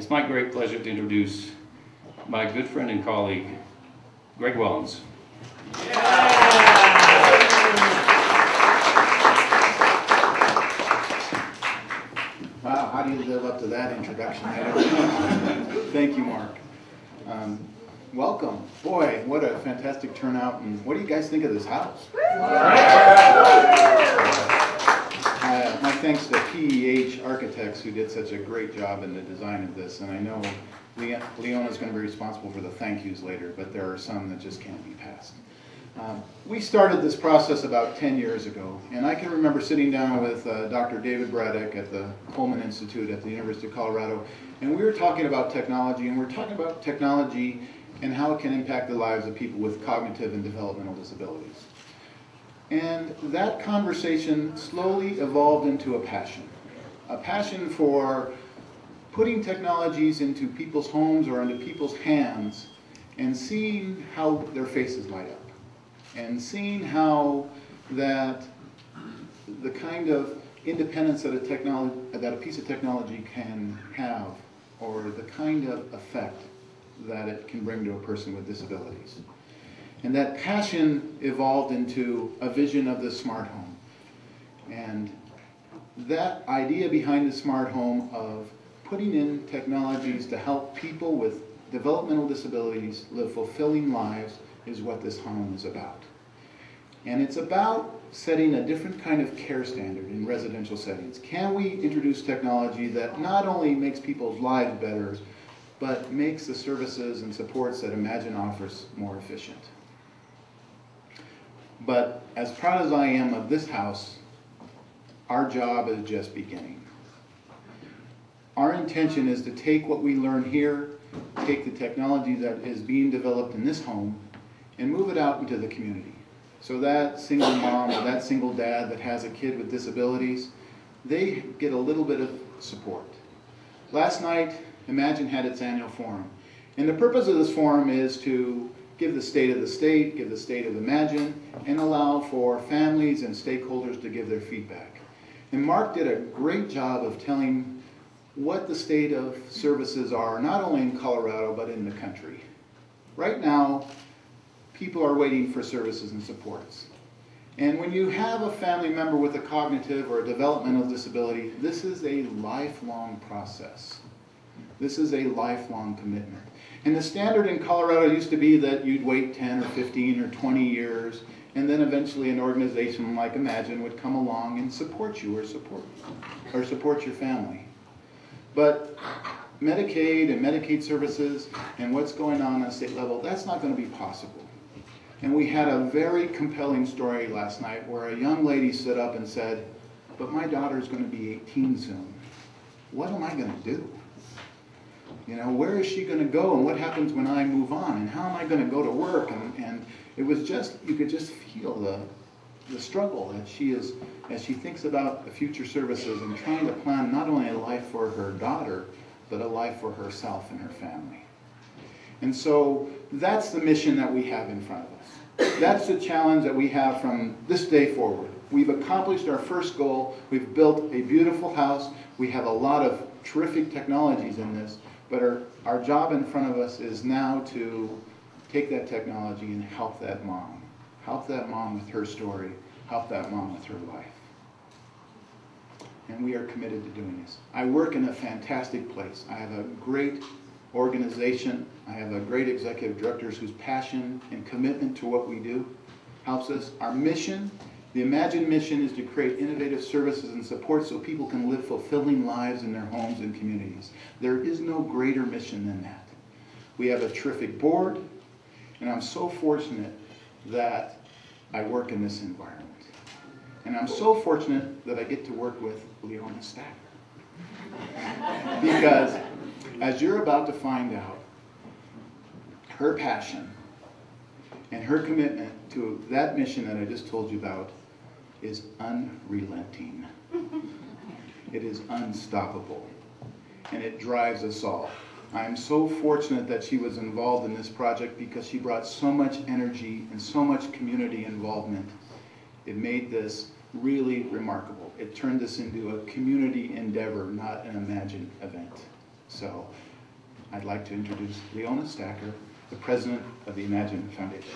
It's my great pleasure to introduce my good friend and colleague, Greg Wellems. Wow, how do you live up to that introduction? I don't know. Thank you, Mark. Welcome. Boy, what a fantastic turnout. And what do you guys think of this house? My thanks to PEH Architects, who did such a great job in the design of this. And I know Leona's going to be responsible for the thank yous later, but there are some that just can't be passed. We started this process about 10 years ago, and I can remember sitting down with Dr. David Braddock at the Coleman Institute at the University of Colorado, and we were talking about technology, and we're talking about technology and how it can impact the lives of people with cognitive and developmental disabilities. And that conversation slowly evolved into a passion for putting technologies into people's homes or into people's hands and seeing how their faces light up. And seeing how that the kind of independence that a piece of technology can have, or the kind of effect that it can bring to a person with disabilities. And that passion evolved into a vision of the smart home. And that idea behind the smart home of putting in technologies to help people with developmental disabilities live fulfilling lives is what this home is about. And it's about setting a different kind of care standard in residential settings. Can we introduce technology that not only makes people's lives better, but makes the services and supports that Imagine offers more efficient? But as proud as I am of this house, our job is just beginning. Our intention is to take what we learn here, take the technology that is being developed in this home, and move it out into the community. So that single mom or that single dad that has a kid with disabilities, they get a little bit of support. Last night, Imagine had its annual forum. And the purpose of this forum is to give the state of the state, give the state of Imagine, and allow for families and stakeholders to give their feedback. And Mark did a great job of telling what the state of services are, not only in Colorado, but in the country. Right now, people are waiting for services and supports. And when you have a family member with a cognitive or a developmental disability, this is a lifelong process. This is a lifelong commitment. And the standard in Colorado used to be that you'd wait 10 or 15 or 20 years, and then eventually an organization like Imagine would come along and support you or support your family. But Medicaid and Medicaid services and what's going on a state level, that's not going to be possible. And we had a very compelling story last night where a young lady stood up and said, but my daughter's going to be 18 soon. What am I going to do? You know, where is she going to go, and what happens when I move on, and how am I going to go to work? And it was just, you could just feel the struggle that she is, as she thinks about the future services and trying to plan not only a life for her daughter, but a life for herself and her family. And so that's the mission that we have in front of us. That's the challenge that we have from this day forward. We've accomplished our first goal. We've built a beautiful house. We have a lot of terrific technologies in this. But our job in front of us is now to take that technology and help that mom with her story, help that mom with her life. And we are committed to doing this. I work in a fantastic place. I have a great organization. I have a great executive directors whose passion and commitment to what we do helps us. Our mission, the Imagine mission, is to create innovative services and support so people can live fulfilling lives in their homes and communities. There is no greater mission than that. We have a terrific board, and I'm so fortunate that I work in this environment. And I'm so fortunate that I get to work with Leona Stacker. Because as you're about to find out, her passion and her commitment to that mission that I just told you about is unrelenting. It is unstoppable. And it drives us all. I'm so fortunate that she was involved in this project because she brought so much energy and so much community involvement. It made this really remarkable. It turned this into a community endeavor, not an imagined event. So I'd like to introduce Leona Stacker, the president of the Imagine Foundation.